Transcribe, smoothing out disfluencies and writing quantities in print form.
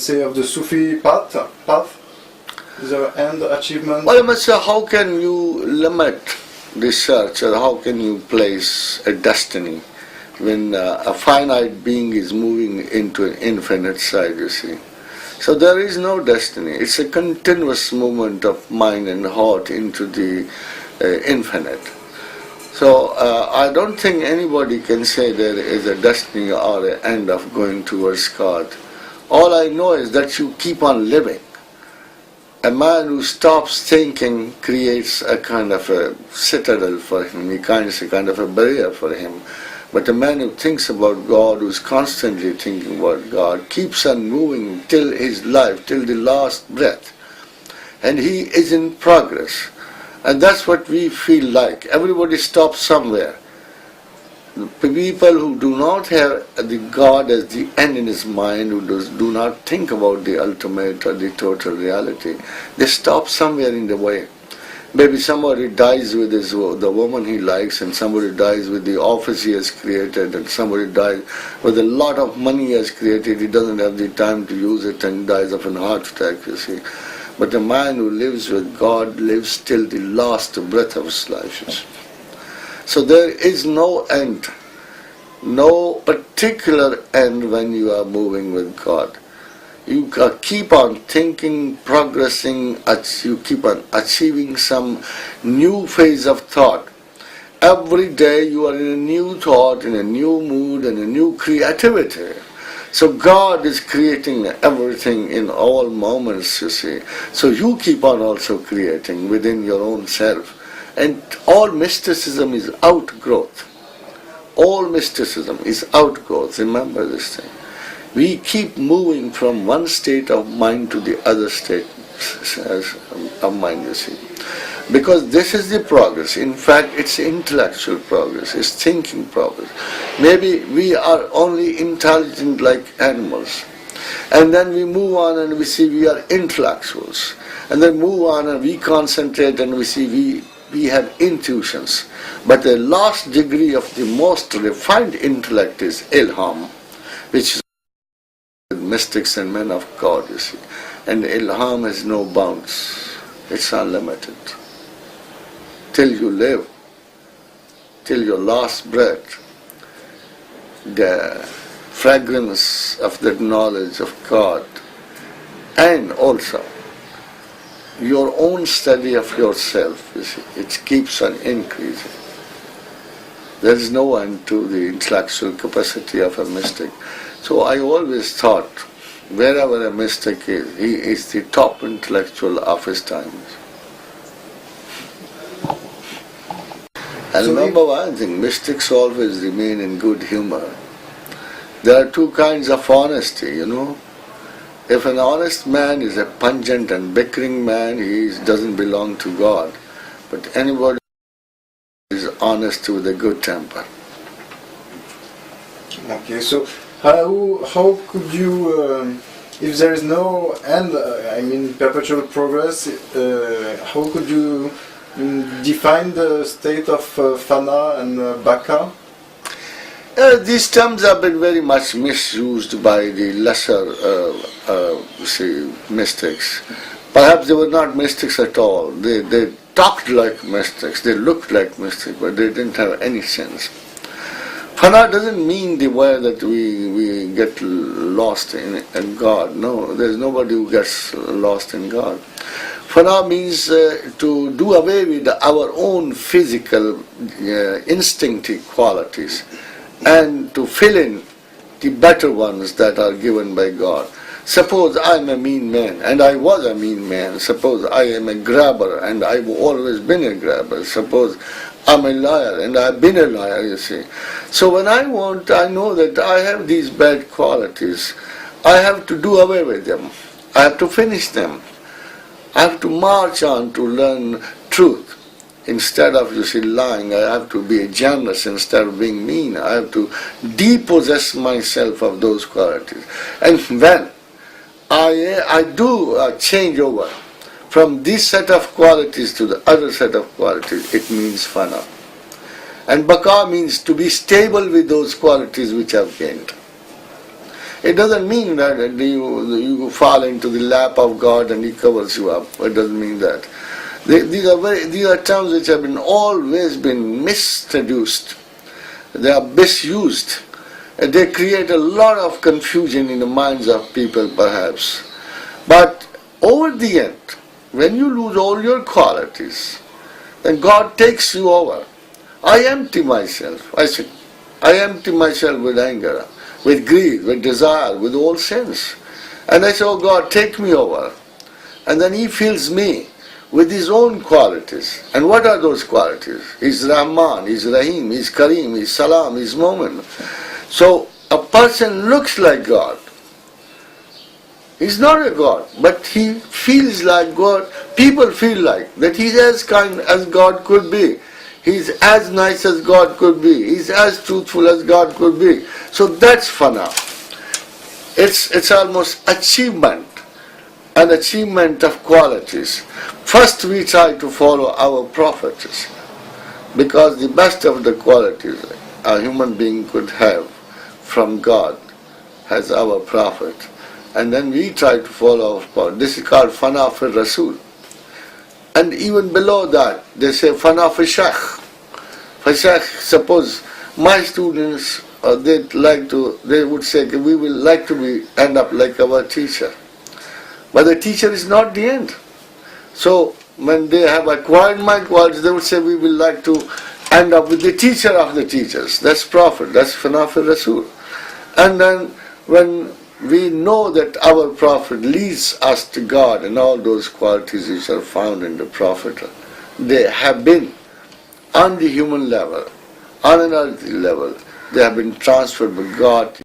say, of the Sufi path? Is there an end achievement? Well, I must say, how can you limit the search, or how can you place a destiny when a finite being is moving into an infinite side, you see? So there is no destiny. It's a continuous movement of mind and heart into the infinite. So I don't think anybody can say there is a destiny or an end of going towards God. All I know is that you keep on living. A man who stops thinking creates a kind of a citadel for him. He creates a kind of a barrier for him. But a man who thinks about God, who's constantly thinking about God, keeps on moving till his life, till the last breath. And he is in progress. And that's what we feel like. Everybody stops somewhere. The people who do not have the God as the end in his mind, who do not think about the ultimate or the total reality, they stop somewhere in the way. Maybe somebody dies with the woman he likes, and somebody dies with the office he has created, and somebody dies with a lot of money he has created. He doesn't have the time to use it and dies of an heart attack, you see. But a man who lives with God lives till the last breath of his life, you see. So there is no end, no particular end when you are moving with God. You keep on thinking, progressing, you keep on achieving some new phase of thought. Every day you are in a new thought, in a new mood, and a new creativity. So God is creating everything in all moments, you see. So you keep on also creating within your own self. And all mysticism is outgrowth. All mysticism is outgrowth. Remember this thing. We keep moving from one state of mind to the other state of mind, you see. Because this is the progress. In fact, it's intellectual progress, it's thinking progress. Maybe we are only intelligent like animals. And then we move on and we see we are intellectuals. And then move on and we concentrate and we see we have intuitions. But the last degree of the most refined intellect is ilham, which is mystics and men of God, you see. And ilham has no bounds. It's unlimited. Till you live, till your last breath, the fragrance of that knowledge of God, and also your own study of yourself, you see, it keeps on increasing. There is no end to the intellectual capacity of a mystic. So I always thought, wherever a mystic is, he is the top intellectual of his time. And remember one thing, mystics always remain in good humor. There are two kinds of honesty, you know. If an honest man is a pungent and bickering man, he doesn't belong to God. But anybody who is honest with a good temper. Okay, so how could you, if there is no end, I mean perpetual progress, how could you define the state of Fana and Baka? These terms have been very much misused by the lesser mystics. Perhaps they were not mystics at all. They talked like mystics, they looked like mystics, but they didn't have any sense. Fana doesn't mean the way that we get lost in God. No, there's nobody who gets lost in God. Fana means to do away with our own physical instinctive qualities and to fill in the better ones that are given by God. Suppose I'm a mean man, and I was a mean man. Suppose I am a grabber, and I've always been a grabber. Suppose I'm a liar, and I've been a liar, you see. So when I know that I have these bad qualities. I have to do away with them. I have to finish them. I have to march on to learn truth. Instead of, you see, lying, I have to be generous instead of being mean. I have to depossess myself of those qualities. And when I do change over from this set of qualities to the other set of qualities, it means fana. And baka means to be stable with those qualities which I've gained. It doesn't mean that you fall into the lap of God and He covers you up. It doesn't mean that. These are terms which have always been misintroduced. They are misused. They create a lot of confusion in the minds of people perhaps. But over the end, when you lose all your qualities, then God takes you over. I empty myself. I empty myself with anger, with greed, with desire, with all sins. And I say, oh God, take me over. And then He fills me with His own qualities. And what are those qualities? He's Rahman, He's Rahim, He's Kareem, He's Salam, He's Mu'min. So a person looks like God. He's not a God, but he feels like God. People feel like that he's as kind as God could be. He's as nice as God could be. He's as truthful as God could be. So that's fana. It's almost achievement, an achievement of qualities. First we try to follow our prophets, because the best of the qualities a human being could have from God has our prophet. And then we try to follow our prophet. This is called fana fi Rasul. And even below that, they say fana fi Shaykh. For Shaykh, suppose my students, they would say, we will like to end up like our teacher. But the teacher is not the end. So when they have acquired my qualities, they would say, we will like to end up with the teacher of the teachers. That's prophet, that's fana fi Rasul. And then when we know that our prophet leads us to God, and all those qualities which are found in the prophet, they have been on the human level, on an earthly level, they have been transferred by God